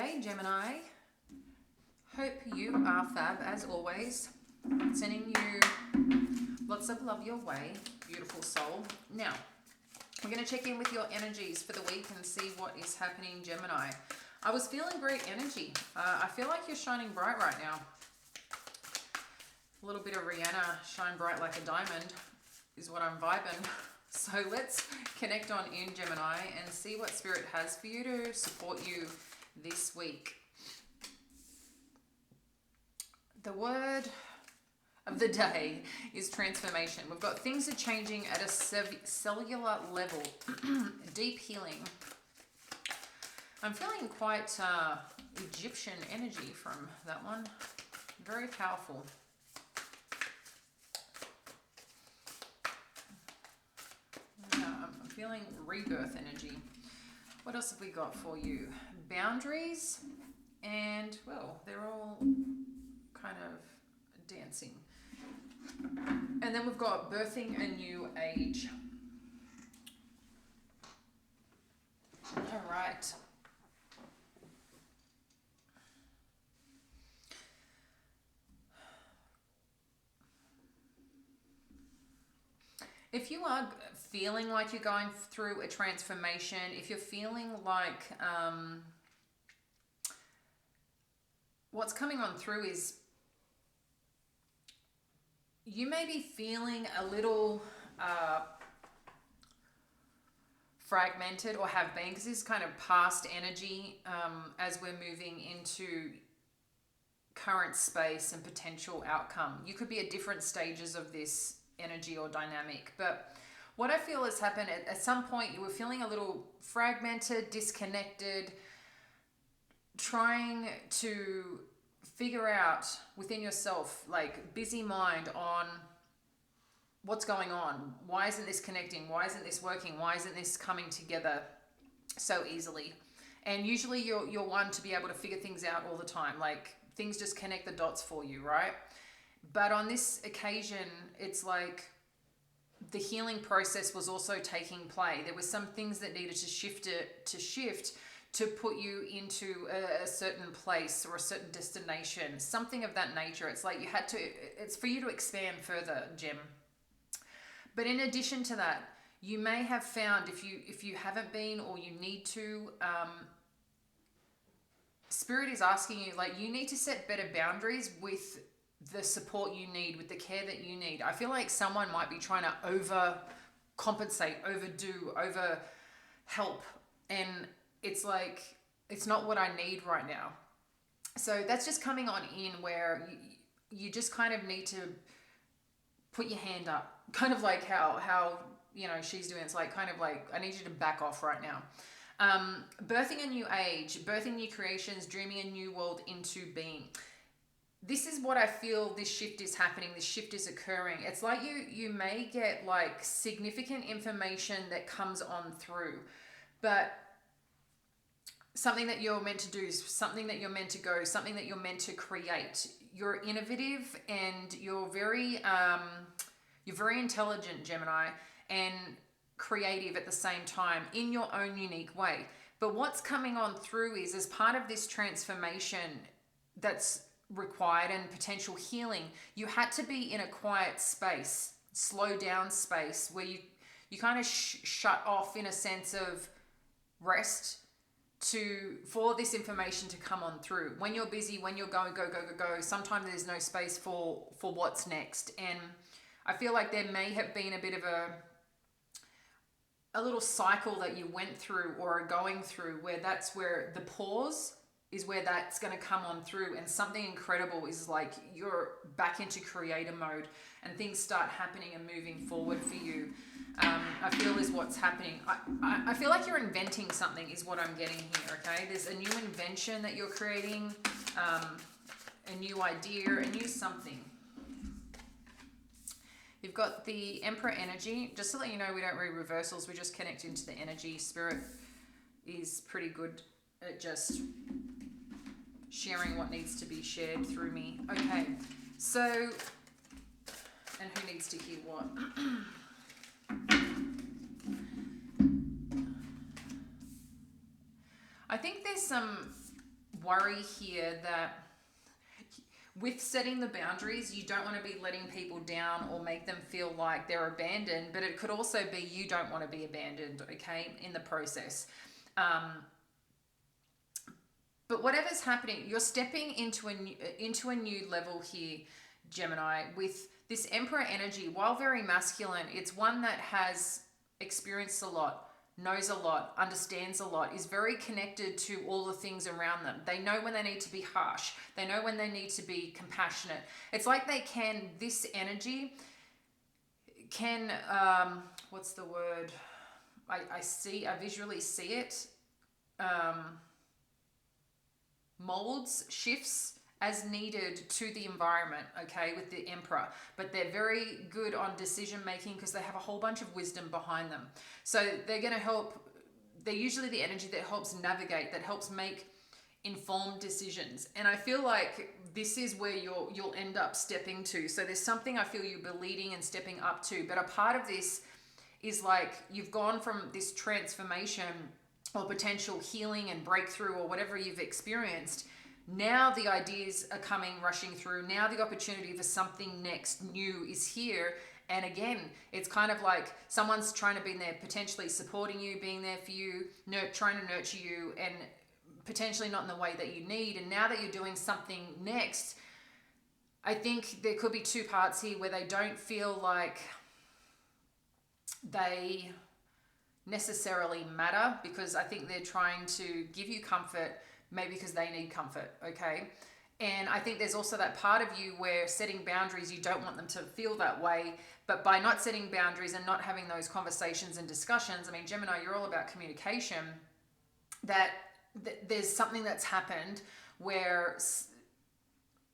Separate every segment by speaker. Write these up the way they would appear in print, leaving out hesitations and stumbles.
Speaker 1: Hey Gemini, hope you are fab as always. Sending you lots of love your way, beautiful soul. Now, we're going to check in with your energies for the week and see what is happening, Gemini. I was feeling great energy. I feel like you're shining bright right now. A little bit of Rihanna, shine bright like a diamond, is what I'm vibing. So let's connect on in, Gemini, and see what Spirit has for you to support you this week. The word of the day is transformation. We've got things are changing at a cellular level. Deep healing. I'm feeling quite Egyptian energy from that one. Very powerful. I'm feeling rebirth energy. What else have we got for you? Boundaries, and well, they're all kind of dancing. And then we've got birthing a new age. All right. If you are feeling like you're going through a transformation, if you're feeling like what's coming on through is you may be feeling a little fragmented, or have been, because this is kind of past energy as we're moving into current space and potential outcome. You could be at different stages of this energy or dynamic, but what I feel has happened at some point, you were feeling a little fragmented, disconnected, trying to figure out within yourself, like busy mind on what's going on. Why isn't this connecting? Why isn't this working? Why isn't this coming together so easily? And usually you're one to be able to figure things out all the time. Like things just connect the dots for you, right? But on this occasion, it's like the healing process was also taking play. There was some things that needed to shift to put you into a certain place or a certain destination, something of that nature. It's like it's for you to expand further, Gem. But in addition to that, you may have found, if you haven't been, or you need to, Spirit is asking you, like, you need to set better boundaries with the support you need, with the care that you need. I feel like someone might be trying to overcompensate, overdo, over help, and it's like, it's not what I need right now. So that's just coming on in, where you just kind of need to put your hand up, kind of like how she's doing. It's like, kind of like, I need you to back off right now. Birthing a new age, birthing new creations, dreaming a new world into being. This is what I feel this shift is happening. This shift is occurring. It's like you may get like significant information that comes on through, but something that you're meant to do, something that you're meant to go, something that you're meant to create. You're innovative and you're very intelligent, Gemini, and creative at the same time in your own unique way. But what's coming on through is, as part of this transformation that's required and potential healing, you had to be in a quiet space, slow down space, where you kind of shut off in a sense of rest for this information to come on through. When you're busy, when you're going go, sometimes there's no space for what's next. And I feel like there may have been a bit of a little cycle that you went through or are going through, where that's where the pause is, where that's going to come on through, and something incredible is like you're back into creator mode and things start happening and moving forward for you. I feel is what's happening. I feel like you're inventing something is what I'm getting here, okay? There's a new invention that you're creating, a new idea, a new something. You've got the Emperor energy. Just to let you know, we don't read reversals. We just connect into the energy. Spirit is pretty good at just sharing what needs to be shared through me. Okay, so, and who needs to hear what? I think there's some worry here that with setting the boundaries, you don't want to be letting people down or make them feel like they're abandoned, but it could also be you don't want to be abandoned, okay, in the process. But whatever's happening, you're stepping into a new level here, Gemini, with this Emperor energy. While very masculine, it's one that has experienced a lot, knows a lot, understands a lot, is very connected to all the things around them. They know when they need to be harsh. They know when they need to be compassionate. It's like this energy can, what's the word? I visually see it. Molds, shifts as needed to the environment, okay, with the Emperor. But they're very good on decision making because they have a whole bunch of wisdom behind them. So they're going to help, they're usually the energy that helps navigate, that helps make informed decisions. And I feel like this is where you'll end up stepping to. So there's something I feel you'll be leading and stepping up to. But a part of this is like you've gone from this transformation or potential healing and breakthrough or whatever you've experienced. Now the ideas are coming rushing through. Now the opportunity for something next new is here. And again, it's kind of like someone's trying to be there, potentially supporting you, being there for you, trying to nurture you, and potentially not in the way that you need. And now that you're doing something next, I think there could be two parts here where they don't feel like they necessarily matter, because I think they're trying to give you comfort, maybe because they need comfort, okay? And I think there's also that part of you where setting boundaries, you don't want them to feel that way, but by not setting boundaries and not having those conversations and discussions, I mean, Gemini, you're all about communication, that there's something that's happened where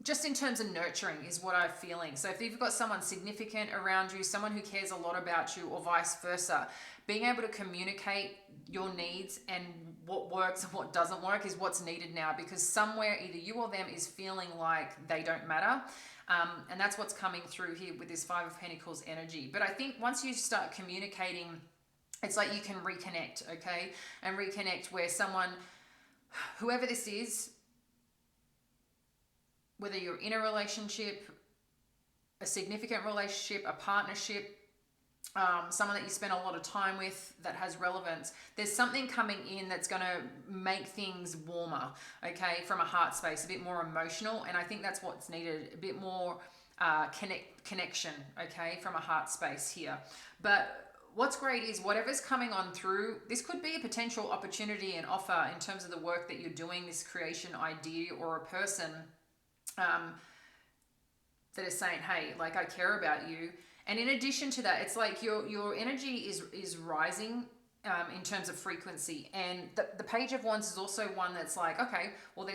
Speaker 1: just in terms of nurturing is what I'm feeling. So if you've got someone significant around you, someone who cares a lot about you, or vice versa, being able to communicate your needs and what works and what doesn't work is what's needed now, because somewhere either you or them is feeling like they don't matter. And that's what's coming through here with this Five of Pentacles energy. But I think once you start communicating, it's like you can reconnect, okay? And reconnect where someone, whoever this is, whether you're in a relationship, a significant relationship, a partnership, someone that you spend a lot of time with that has relevance, there's something coming in that's going to make things warmer, okay, from a heart space, a bit more emotional. And I think that's what's needed, a bit more connection, okay, from a heart space here. But what's great is whatever's coming on through, this could be a potential opportunity and offer in terms of the work that you're doing, this creation idea, or a person that is saying, hey, like, I care about you. And in addition to that, it's like your energy is rising in terms of frequency. And the Page of Wands is also one that's like, okay, well,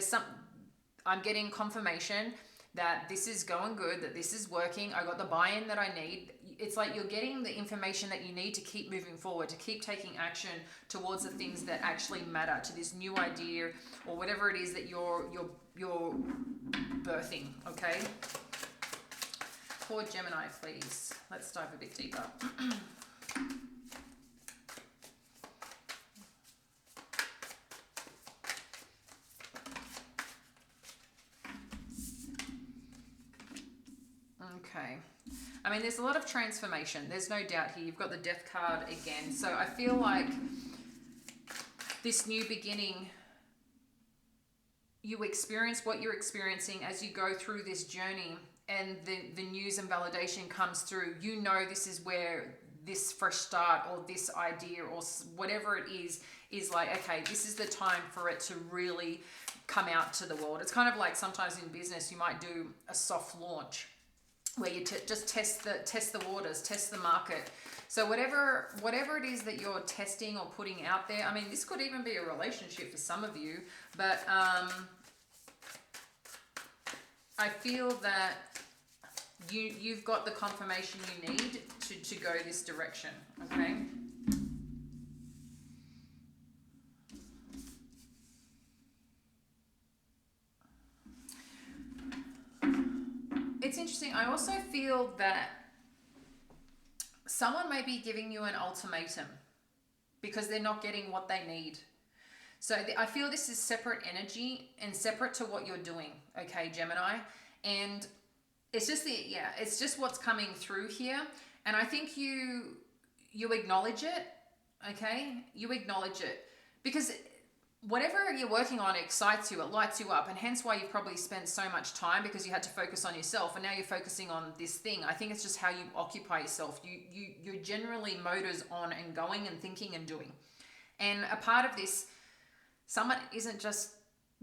Speaker 1: I'm getting confirmation that this is going good, that this is working. I got the buy-in that I need. It's like you're getting the information that you need to keep moving forward, to keep taking action towards the things that actually matter, to this new idea or whatever it is that you're birthing, okay? For Gemini, please. Let's dive a bit deeper. Okay. I mean, there's a lot of transformation. There's no doubt here. You've got the Death card again. So I feel like this new beginning, you experience what you're experiencing as you go through this journey, and the news and validation comes through. You know this is where this fresh start or this idea or whatever it is like, okay, this is the time for it to really come out to the world. It's kind of like sometimes in business you might do a soft launch where you just test the waters, test the market. So whatever it is that you're testing or putting out there, I mean, this could even be a relationship for some of you, but I feel that you've got the confirmation you need to go this direction, okay? It's interesting. I also feel that someone may be giving you an ultimatum because they're not getting what they need. So I feel this is separate energy and separate to what you're doing, okay, Gemini? And it's just it's just what's coming through here. And I think you acknowledge it, okay? You acknowledge it because whatever you're working on excites you, it lights you up, and hence why you've probably spent so much time because you had to focus on yourself, and now you're focusing on this thing. I think it's just how you occupy yourself. You're generally motors on and going and thinking and doing. And a part of this, someone isn't just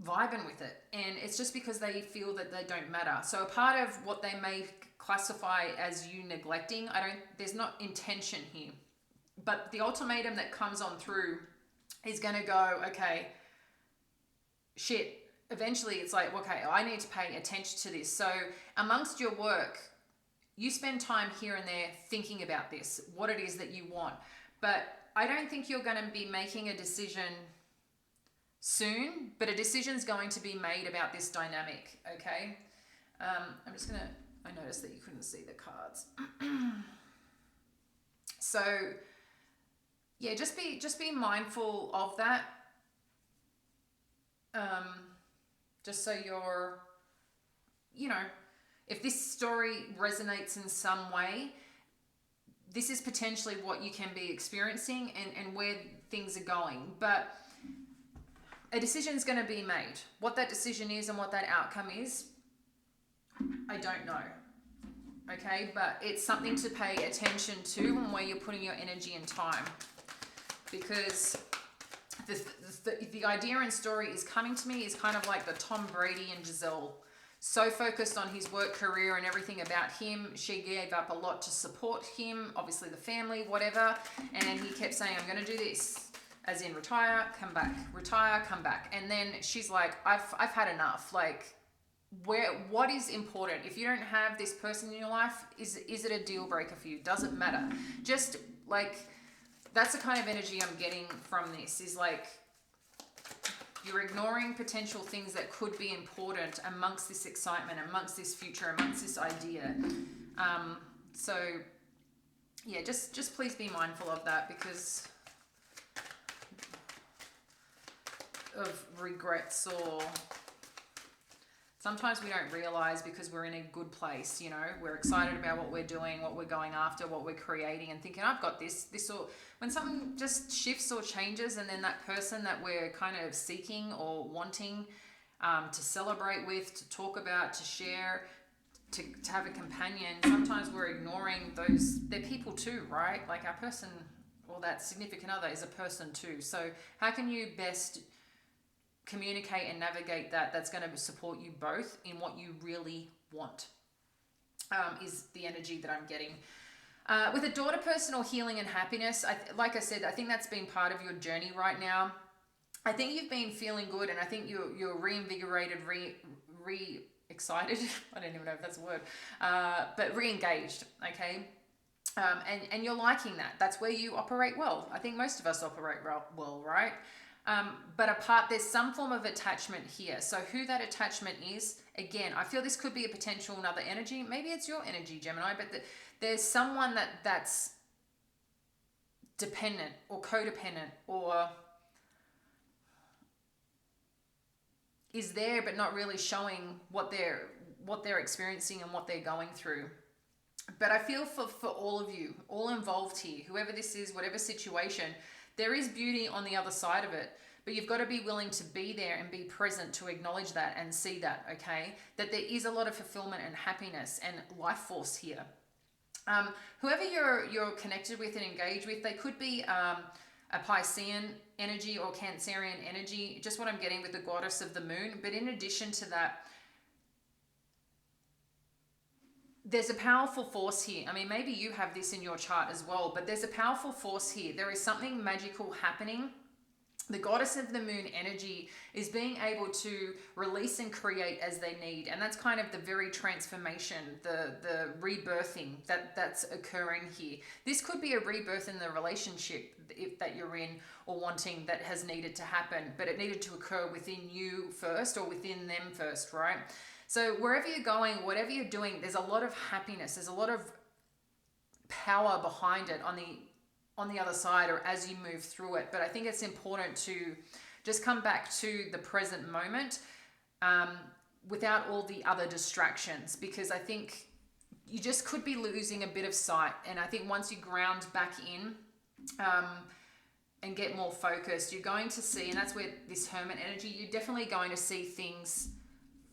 Speaker 1: vibing with it, and it's just because they feel that they don't matter. So a part of what they may classify as you neglecting, there's not intention here, but the ultimatum that comes on through is going to go, okay, shit. Eventually it's like, okay, I need to pay attention to this. So amongst your work, you spend time here and there thinking about this, what it is that you want. But I don't think you're going to be making a decision soon, but a decision's going to be made about this dynamic, okay? I'm just going to, I noticed that you couldn't see the cards. So yeah, just be mindful of that. Just so you're, if this story resonates in some way, this is potentially what you can be experiencing and where things are going. But a decision is going to be made. What that decision is and what that outcome is, I don't know. Okay, but it's something to pay attention to and where you're putting your energy and time. Because the idea and story is coming to me is kind of like the Tom Brady and Giselle. So focused on his work career and everything about him. She gave up a lot to support him, obviously the family, whatever. And he kept saying, I'm going to do this. As in retire, come back, retire, come back. And then she's like, I've had enough. Like, what is important? If you don't have this person in your life, is it a deal breaker for you? Does it matter? Just like, that's the kind of energy I'm getting from this, is like you're ignoring potential things that could be important amongst this excitement, amongst this future, amongst this idea. So yeah, just please be mindful of that, because of regrets, or sometimes we don't realize because we're in a good place, we're excited about what we're doing, what we're going after, what we're creating, and thinking, I've got this, or when something just shifts or changes, and then that person that we're kind of seeking or wanting to celebrate with, to talk about, to share, to have a companion, sometimes we're ignoring those. They're people too, right? Like our person or that significant other is a person too. So how can you best communicate and navigate that's going to support you both in what you really want, is the energy that I'm getting. With a daughter, personal healing and happiness, like I said, I think that's been part of your journey right now. I think you've been feeling good, and I think you're reinvigorated, excited. I don't even know if that's a word, but re-engaged, okay? And you're liking that. That's where you operate well. I think most of us operate well, right? But there's some form of attachment here. So who that attachment is, again, I feel this could be a potential another energy. Maybe it's your energy, Gemini, but there's someone that's dependent or codependent, or is there but not really showing what they're experiencing and what they're going through. But I feel for all of you, all involved here, whoever this is, whatever situation, there is beauty on the other side of it, but you've got to be willing to be there and be present to acknowledge that and see that, okay? That there is a lot of fulfillment and happiness and life force here. Whoever you're connected with and engaged with, they could be a Piscean energy or Cancerian energy, just what I'm getting with the goddess of the moon. But in addition to that, there's a powerful force here. I mean, maybe you have this in your chart as well, but there's a powerful force here. There is something magical happening. The goddess of the moon energy is being able to release and create as they need. And that's kind of the very transformation, the rebirthing that's occurring here. This could be a rebirth in the relationship that you're in or wanting, that has needed to happen, but it needed to occur within you first, or within them first, right? So wherever you're going, whatever you're doing, there's a lot of happiness. There's a lot of power behind it on the other side, or as you move through it. But I think it's important to Just come back to the present moment without all the other distractions, because I think you just could be losing a bit of sight. And I think once you ground back in and get more focused, you're going to see, and that's where this hermit energy, you're definitely going to see things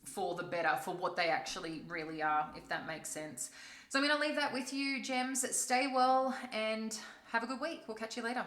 Speaker 1: for the better, for what they actually really are, if that makes sense. So I'm going to leave that with you, Gems. Stay well and have a good week. We'll catch you later.